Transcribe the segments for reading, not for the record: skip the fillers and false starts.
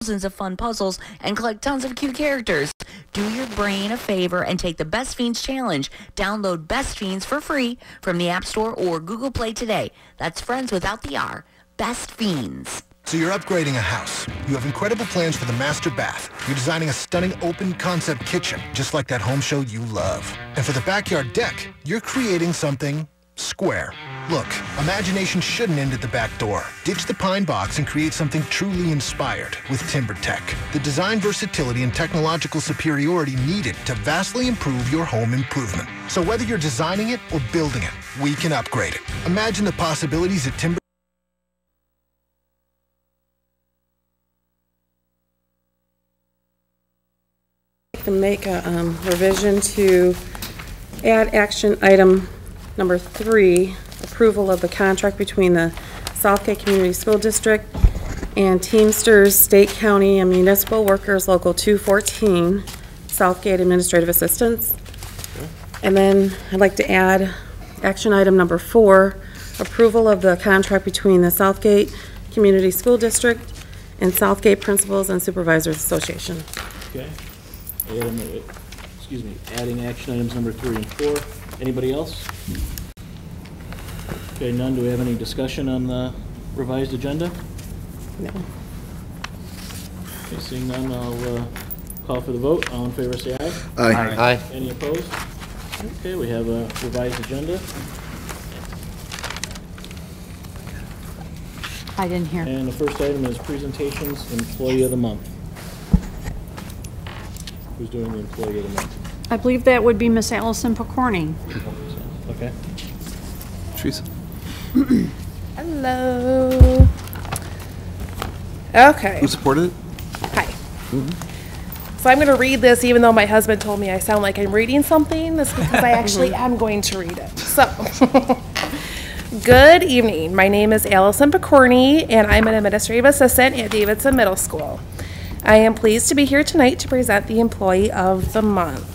thousands of fun puzzles and collect tons of cute characters. Do your brain a favor and take the Best Fiends Challenge. Download Best Fiends for free from the App Store or Google Play today. That's friends without the R. Best Fiends. So you're upgrading a house. You have incredible plans for the master bath. You're designing a stunning open-concept kitchen, just like that home show you love. And for the backyard deck, you're creating something square. Look, imagination shouldn't end at the back door. Ditch the pine box and create something truly inspired with TimberTech. The design versatility and technological superiority needed to vastly improve your home improvement. So whether you're designing it or building it, we can upgrade it. Imagine the possibilities at Timber. To make a revision to add action item number 3, approval of the contract between the Southgate Community School District and Teamsters State, County, and Municipal Workers Local 214, Southgate Administrative Assistance. And then I'd like to add action item number 4, approval of the contract between the Southgate Community School District and Southgate Principals and Supervisors Association. Okay. Adding action items number 3 and 4. Anybody else? Okay, none. Do we have any discussion on the revised agenda? No. Okay, seeing none, I'll call for the vote. All in favor say aye. Aye. Aye. Any opposed? Okay, we have a revised agenda. I didn't hear. And the first item is presentations, Employee of the Month. Who's doing the Employee of the Month? I believe that would be Miss Allison Pokorny. Okay. Teresa. Hello. Okay. Who supported it? Hi. So I'm going to read this even though my husband told me I sound like I'm reading something. That's because I actually am going to read it. So, good evening. My name is Allison Pokorny, and I'm an administrative assistant at Davidson Middle School. I am pleased to be here tonight to present the Employee of the Month.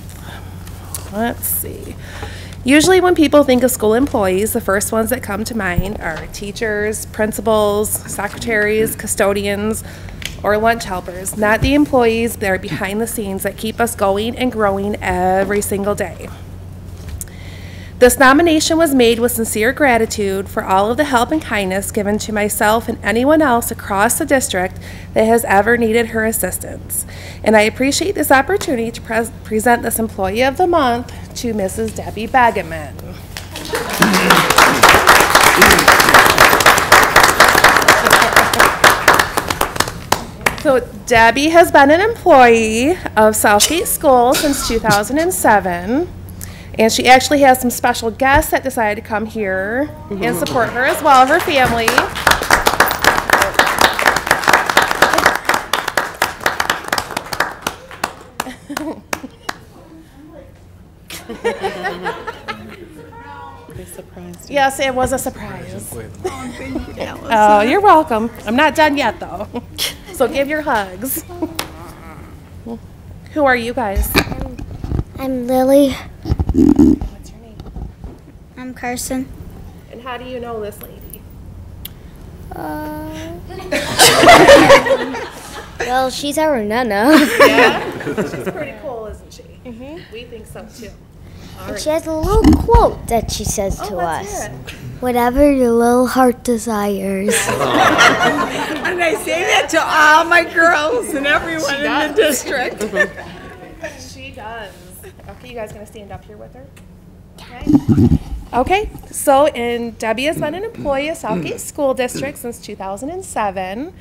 Let's see. Usually when people think of school employees, the first ones that come to mind are teachers, principals, secretaries, custodians, or lunch helpers, not the employees that are behind the scenes that keep us going and growing every single day. This nomination was made with sincere gratitude for all of the help and kindness given to myself and anyone else across the district that has ever needed her assistance. And I appreciate this opportunity to present this Employee of the Month to Mrs. Debbie Begeman. So Debbie has been an employee of Southgate School since 2007. And she actually has some special guests that decided to come here and support her as well, her family. Yes, it was a surprise. Oh, you're welcome. I'm not done yet, though. So give your hugs. Who are you guys? I'm Lily. What's your name? I'm Carson. And how do you know this lady? Well, she's our Nana. Yeah? She's pretty cool, isn't she? Mm-hmm. We think so, too. And she has a little quote that she says to us. Hear it. Whatever your little heart desires. And I say that to all my girls and everyone in the district. She does. Okay, you guys gonna stand up here with her? Okay. Okay, so Debbie has been an employee of Southgate School District since 2007.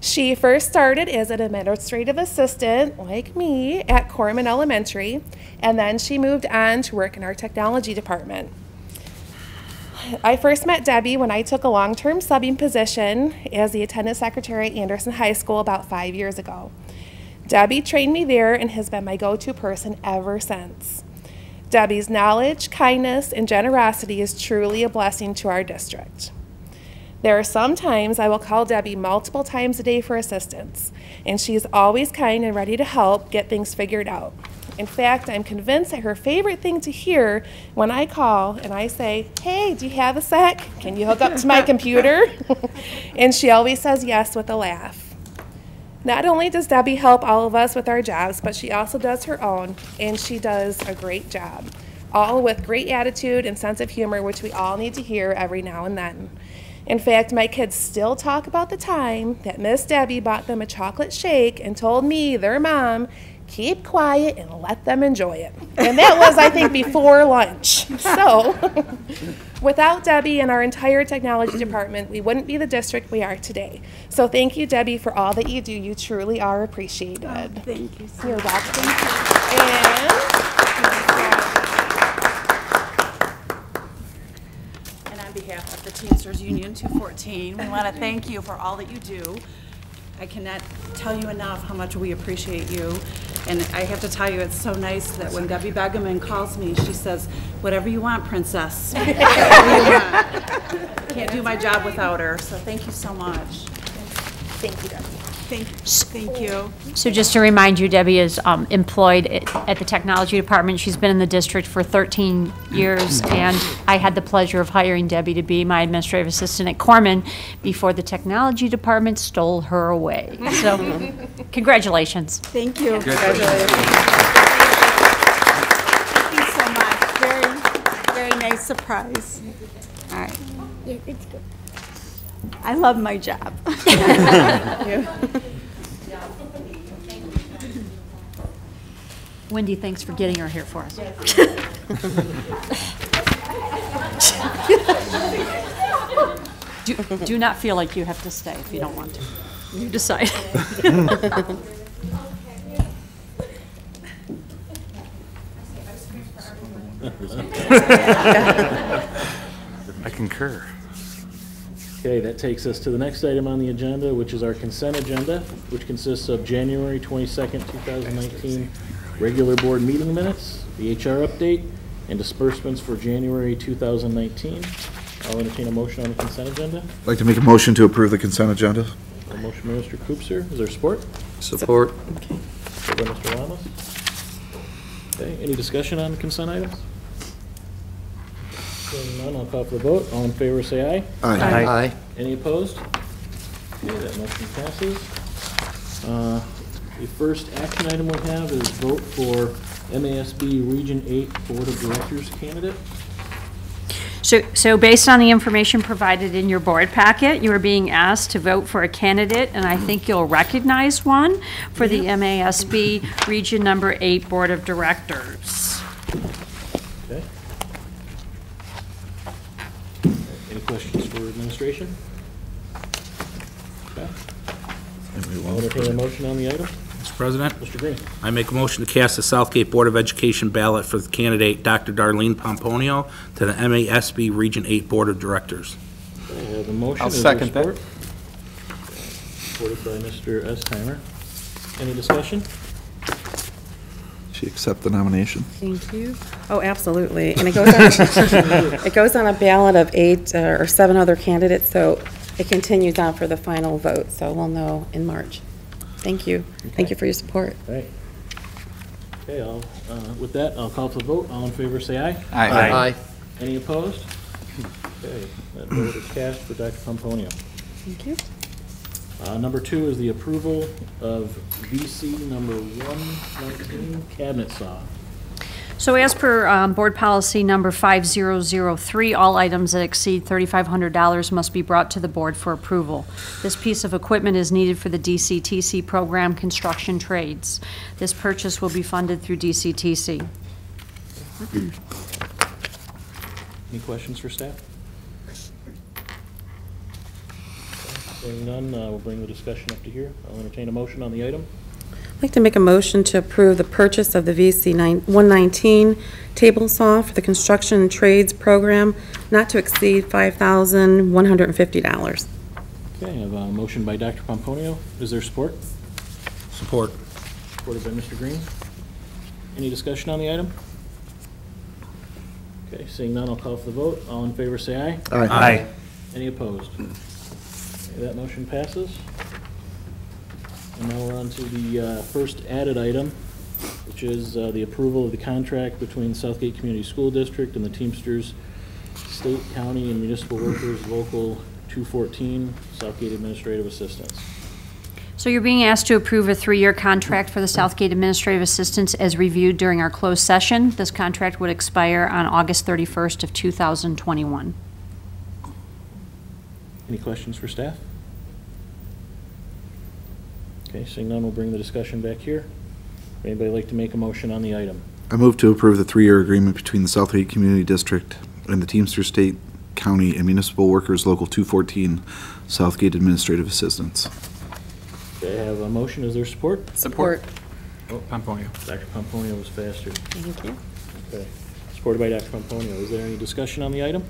She first started as an administrative assistant, like me, at Corman Elementary, and then she moved on to work in our technology department. I first met Debbie when I took a long-term subbing position as the attendant secretary at Anderson High School about 5 years ago. Debbie trained me there and has been my go-to person ever since. Debbie's knowledge, kindness, and generosity is truly a blessing to our district. There are some times I will call Debbie multiple times a day for assistance, and she's always kind and ready to help get things figured out. In fact, I'm convinced that her favorite thing to hear when I call and I say, "Hey, do you have a sec? Can you hook up to my computer?" And she always says yes with a laugh. Not only does Debbie help all of us with our jobs, but she also does her own, and she does a great job. All with great attitude and sense of humor, which we all need to hear every now and then. In fact, my kids still talk about the time that Miss Debbie bought them a chocolate shake and told me, their mom, keep quiet and let them enjoy it. And that was, I think, before lunch. So, without Debbie and our entire technology department, we wouldn't be the district we are today. So thank you, Debbie, for all that you do. You truly are appreciated. Oh, thank you. You're welcome. And on behalf of the Teamsters Union 214, we want to thank you for all that you do. I cannot tell you enough how much we appreciate you. And I have to tell you, it's so nice that when Debbie Begeman calls me, she says, whatever you want, princess. Whatever you want. Can't do my job without her, so thank you so much. Thank you, Debbie. Thank you. So just to remind you, Debbie is employed at the technology department. She's been in the district for 13 years, and I had the pleasure of hiring Debbie to be my administrative assistant at Corman before the technology department stole her away. So congratulations. Thank you. Congratulations. Thank you so much. Very, very nice surprise. All right. Yeah, it's good. I love my job. Wendy, thanks for getting her here for us. Do not feel like you have to stay if you don't want to. You decide. I concur. Okay, that takes us to the next item on the agenda, which is our consent agenda, which consists of January 22nd, 2019 regular board meeting minutes, the HR update, and disbursements for January 2019. I'll entertain a motion on the consent agenda. I'd like to make a motion to approve the consent agenda. A motion by Mr. Koopser. Is there support? Support. Support by Mr. Lamas. Okay, any discussion on consent items? Seeing none, I'll call for the vote. All in favor, say aye. Aye. Aye. Any opposed? Okay, that motion passes. The first action item we'll have is vote for MASB Region 8 Board of Directors candidate. So based on the information provided in your board packet, you are being asked to vote for a candidate, and I think you'll recognize one for the MASB Region Number 8 Board of Directors. Okay. Any questions for administration? Okay. I'll entertain a motion on the item. Mr. President, Mr. Green. I make a motion to cast the Southgate Board of Education ballot for the candidate Dr. Darlene Pomponio to the MASB Region 8 Board of Directors. Okay, I have a motion. I'll Is there second that. support? Supported by Mr. Estheimer. Any discussion? She accept the nomination. Thank you. Oh, absolutely. And it goes on, it goes on a ballot of 8 or 7 other candidates, so it continues on for the final vote, so we'll know in March. Thank you. Thank you for your support. All right. Okay, with that, I'll call for the vote. All in favor, say aye. Aye. Any opposed? Okay, that vote is cast for Dr. Pomponio. Thank you. Number 2 is the approval of VC number 119 cabinet saw. So as per Board Policy Number 5003, all items that exceed $3,500 must be brought to the board for approval. This piece of equipment is needed for the DCTC program construction trades. This purchase will be funded through DCTC. Any questions for staff? Seeing none, we'll bring the discussion up to here. I'll entertain a motion on the item. I'd like to make a motion to approve the purchase of the VC 119 table saw for the construction trades program not to exceed $5,150. Okay, I have a motion by Dr. Pomponio. Is there support? Support. Supported by Mr. Green. Any discussion on the item? Okay, seeing none, I'll call for the vote. All in favor, say aye. Aye. Any opposed? Okay, that motion passes. And now we're on to the first added item, which is the approval of the contract between Southgate Community School District and the Teamsters State, County, and Municipal Workers Local 214, Southgate Administrative Assistance. So you're being asked to approve a 3-year contract for the Southgate Administrative Assistants as reviewed during our closed session. This contract would expire on August 31st of 2021. Any questions for staff? Okay, seeing none, we'll bring the discussion back here. Anybody like to make a motion on the item? I move to approve the 3-year agreement between the Southgate Community District and the Teamster State, County, and Municipal Workers Local 214 Southgate Administrative Assistants. Okay, I have a motion. Is there support? Support. Oh, Pomponio. Dr. Pomponio was faster. Thank you. Okay. Supported by Dr. Pomponio. Is there any discussion on the item?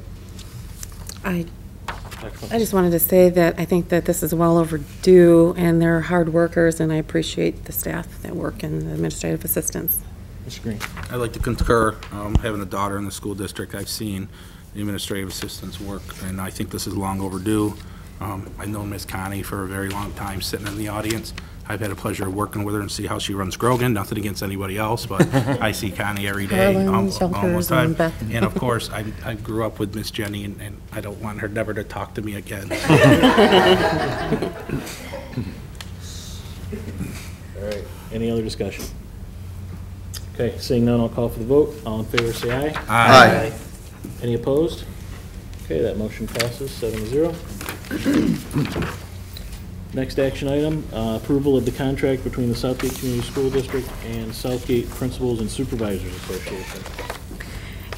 I Dr. Pomponio. just wanted to say that I think that this is well overdue, and they're hard workers, and I appreciate the staff that work in the administrative assistants. Mr. Green. I'd like to concur. Having a daughter in the school district, I've seen the administrative assistants work, and I think this is long overdue. I've known Ms. Connie for a very long time, sitting in the audience. I've had a pleasure of working with her and see how she runs Grogan. Nothing against anybody else, but I see Connie every day, Harlan, almost Shelters, time. and Beth. And of course, I grew up with Miss Jenny, and I don't want her never to talk to me again. All right. Any other discussion? Okay, seeing none, I'll call for the vote. All in favor, say aye. Aye. Any opposed? Okay, that motion passes 7-0. Next action item, approval of the contract between the Southgate Community School District and Southgate Principals and Supervisors Association.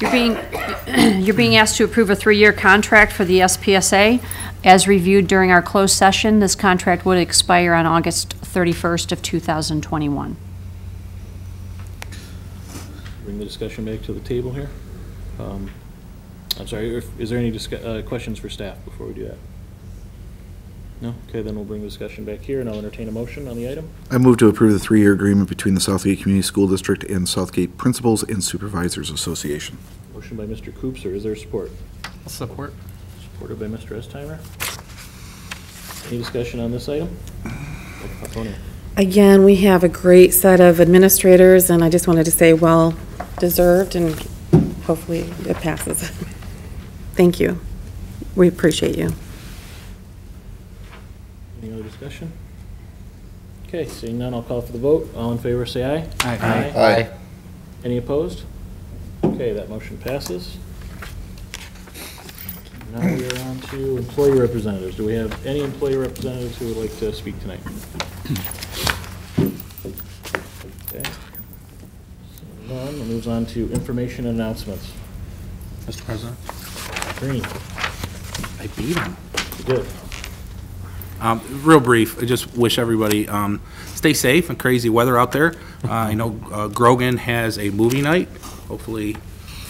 You're being asked to approve a 3-year contract for the SPSA. As reviewed during our closed session, this contract would expire on August 31st of 2021. Bring the discussion back to the table here. I'm sorry, is there any questions for staff before we do that? No? Okay, then we'll bring the discussion back here, and I'll entertain a motion on the item. I move to approve the 3-year agreement between the Southgate Community School District and Southgate Principals and Supervisors Association. Motion by Mr. Coops, or is there support? I'll support. Supported by Mr. Estheimer. Any discussion on this item? Dr. Pomponio. Again, we have a great set of administrators, and I just wanted to say well deserved, and hopefully it passes. Thank you. We appreciate you. Any other discussion? Okay, seeing none, I'll call for the vote. All in favor, say aye. Aye. Aye. Any opposed? Okay, that motion passes. Now we are on to employee representatives. Do we have any employee representatives who would like to speak tonight? Okay. So none, it moves on to information and announcements. Mr. President? Green, I beat him. you good? Real brief, I just wish everybody stay safe and crazy weather out there. I know Grogan has a movie night, hopefully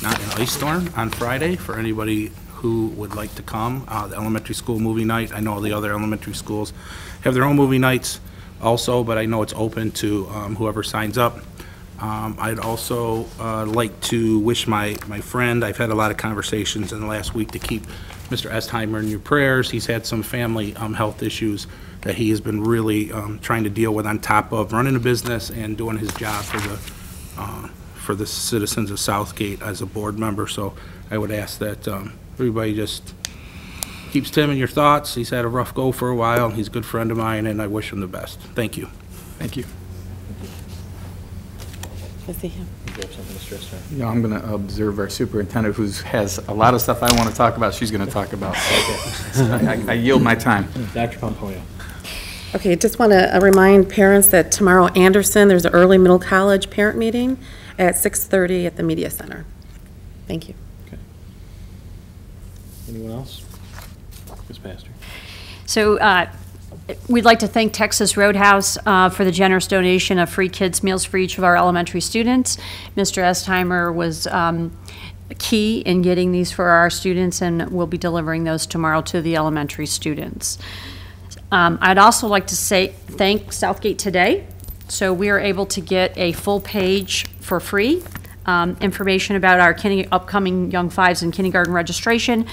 not an ice storm, on Friday for anybody who would like to come. The elementary school movie night, I know the other elementary schools have their own movie nights also, but I know it's open to whoever signs up. I'd also like to wish my friend, I've had a lot of conversations in the last week to keep Mr. Estheimer in your prayers. He's had some family health issues that he has been really trying to deal with on top of running a business and doing his job for the citizens of Southgate as a board member. So I would ask that everybody just keeps Tim in your thoughts. He's had a rough go for a while. He's a good friend of mine, and I wish him the best. Thank you. Thank you. Let's see him. You have something to stress there? You know, I'm going to observe our superintendent, who has a lot of stuff I want to talk about, she's going to talk about. So I yield my time. Dr. Pomponio. Okay, just want to remind parents that tomorrow, Anderson, there's an early middle college parent meeting at 6:30 at the Media Center. Thank you. Okay. Anyone else? Ms. Pastor. So we'd like to thank Texas Roadhouse for the generous donation of free kids' meals for each of our elementary students. Mr. Estheimer was key in getting these for our students, and we'll be delivering those tomorrow to the elementary students. I'd also like to thank Southgate Today. So we are able to get a full page for free, information about our upcoming Young Fives and kindergarten registration.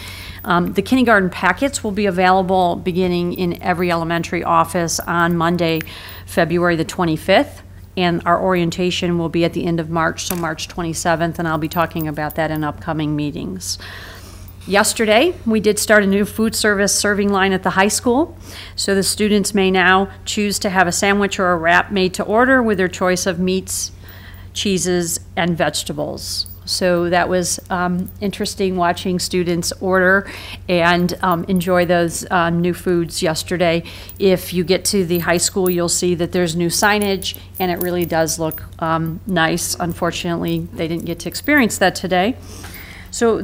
The kindergarten packets will be available beginning in every elementary office on Monday, February the 25th. And our orientation will be at the end of March, so March 27th, and I'll be talking about that in upcoming meetings. Yesterday, we did start a new food service serving line at the high school. So the students may now choose to have a sandwich or a wrap made to order with their choice of meats, cheeses, and vegetables. So that was interesting watching students order and enjoy those new foods yesterday. If you get to the high school, you'll see that there's new signage, and it really does look nice. Unfortunately, they didn't get to experience that today. So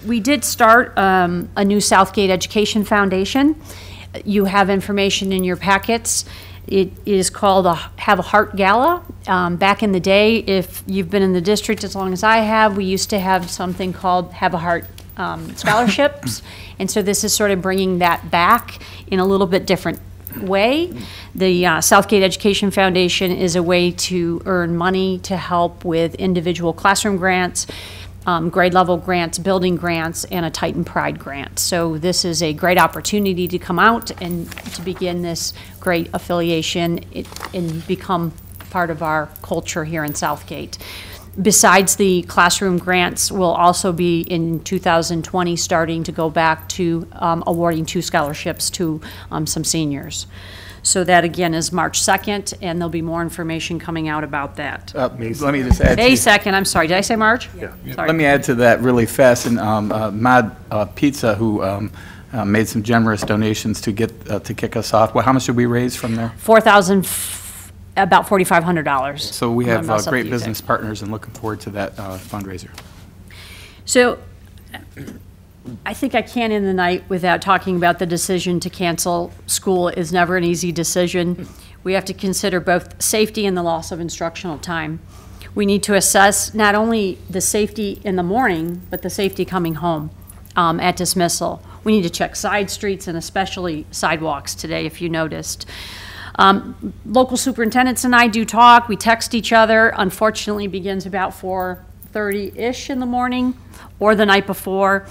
we did start a new Southgate Education Foundation. You have information in your packets. It is called Have a Heart Gala. Back in the day, if you've been in the district as long as I have, we used to have something called Have a Heart scholarships. And so this is sort of bringing that back in a little bit different way. The Southgate Education Foundation is a way to earn money to help with individual classroom grants, grade level grants, building grants, and a Titan Pride grant. So this is a great opportunity to come out and to begin this great affiliation and become part of our culture here in Southgate. Besides the classroom grants, we'll also be in 2020 starting to go back to awarding 2 scholarships to some seniors. So that again is March 2nd, and there'll be more information coming out about that. Let me just add. May 2nd, I'm sorry, did I say March? Yeah. Sorry. Let me add to that really fast. And Mod Pizza, who made some generous donations to get to kick us off. Well, how much did we raise from there? About $4,500. So we have great business partners, and looking forward to that fundraiser. So I think I can't end the night without talking about the decision to cancel school. Is never an easy decision. We have to consider both safety and the loss of instructional time. We need to assess not only the safety in the morning, but the safety coming home at dismissal. We need to check side streets and especially sidewalks today, if you noticed. Local superintendents and I do talk. We text each other. Unfortunately, it begins about 4:30-ish in the morning or the night before.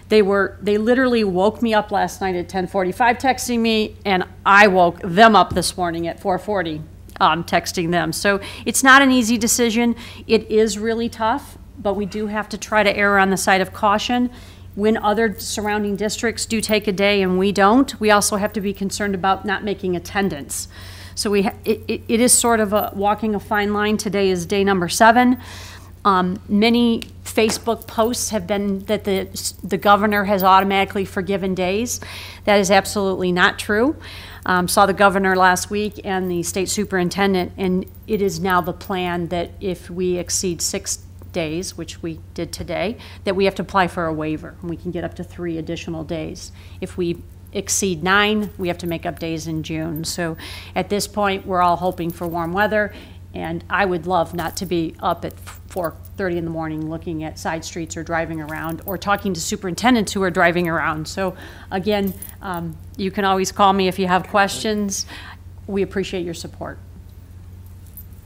They literally woke me up last night at 10:45 texting me, and I woke them up this morning at 4:40 texting them. So it's not an easy decision. It is really tough, but we do have to try to err on the side of caution. When other surrounding districts do take a day and we don't, we also have to be concerned about not making attendance. So it is sort of walking a fine line. Today is day number 7. Many Facebook posts have been that the governor has automatically forgiven days. That is absolutely not true. Saw the governor last week and the state superintendent, and it is now the plan that if we exceed 6 days, which we did today, that we have to apply for a waiver, and we can get up to 3 additional days. If we exceed 9, we have to make up days in June. So at this point, we're all hoping for warm weather, and I would love not to be up at 4:30 in the morning looking at side streets or driving around or talking to superintendents who are driving around. So again, you can always call me if you have questions. We appreciate your support.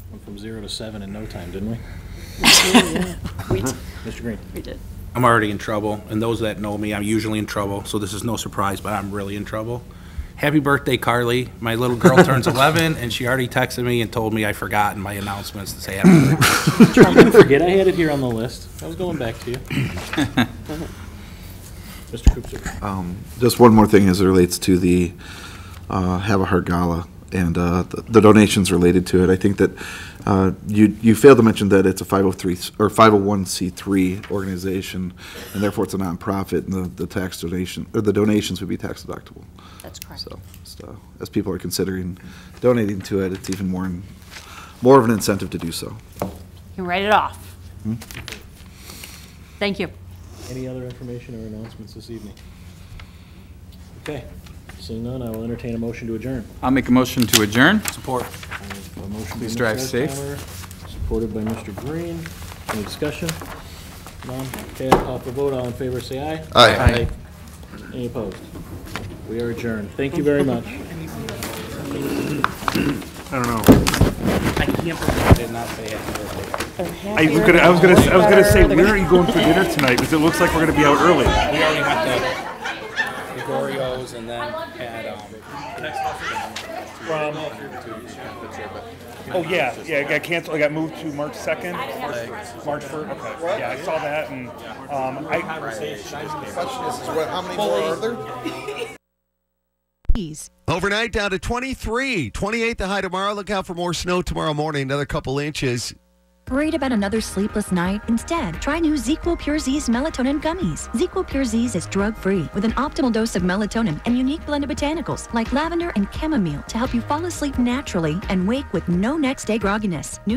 Went from 0 to 7 in no time, didn't we? Mr. Green. We did. I'm already in trouble, and those that know me, I'm usually in trouble, so this is no surprise, but I'm really in trouble. Happy birthday, Carly. My little girl turns 11, and she already texted me and told me I forgot in my announcements to say happy birthday. You didn't forget. I had it here on the list. I was going back to you. Mr. Koopser. Just one more thing as it relates to the Have a Heart Gala and the donations related to it. I think that you failed to mention that it's a 503 or 501c3 organization, and therefore it's a nonprofit, and the tax donation or the donations would be tax deductible. That's correct. So as people are considering donating to it, it's even more of an incentive to do so. You can write it off. Hmm? Thank you. Any other information or announcements this evening? Okay. Seeing none, I will entertain a motion to adjourn. I'll make a motion to adjourn. Support. A motion Please by drive Mr. safe. Eichhammer, supported by Mr. Green. Any discussion? None? Okay, I'll call for vote. All in favor, say aye. Aye. Any opposed? We are adjourned. Thank you very much. I don't know. I can't believe I did not say happy birthday. I was gonna say, where are you going for dinner tonight? Because it looks like we're gonna be out early. We already went to Gregorio and then had benefits here, but. Oh, yeah, it got canceled, it got moved to March 2nd? March 1st, okay. Yeah, I saw that, and, The question is how many more are there? Overnight down to 23, 28 the high tomorrow. Look out for more snow tomorrow morning, another couple inches. Worried about another sleepless night? Instead, try new ZzzQuil Pure Z's melatonin gummies. ZzzQuil Pure Z's is drug-free with an optimal dose of melatonin and unique blend of botanicals like lavender and chamomile to help you fall asleep naturally and wake with no next day grogginess. New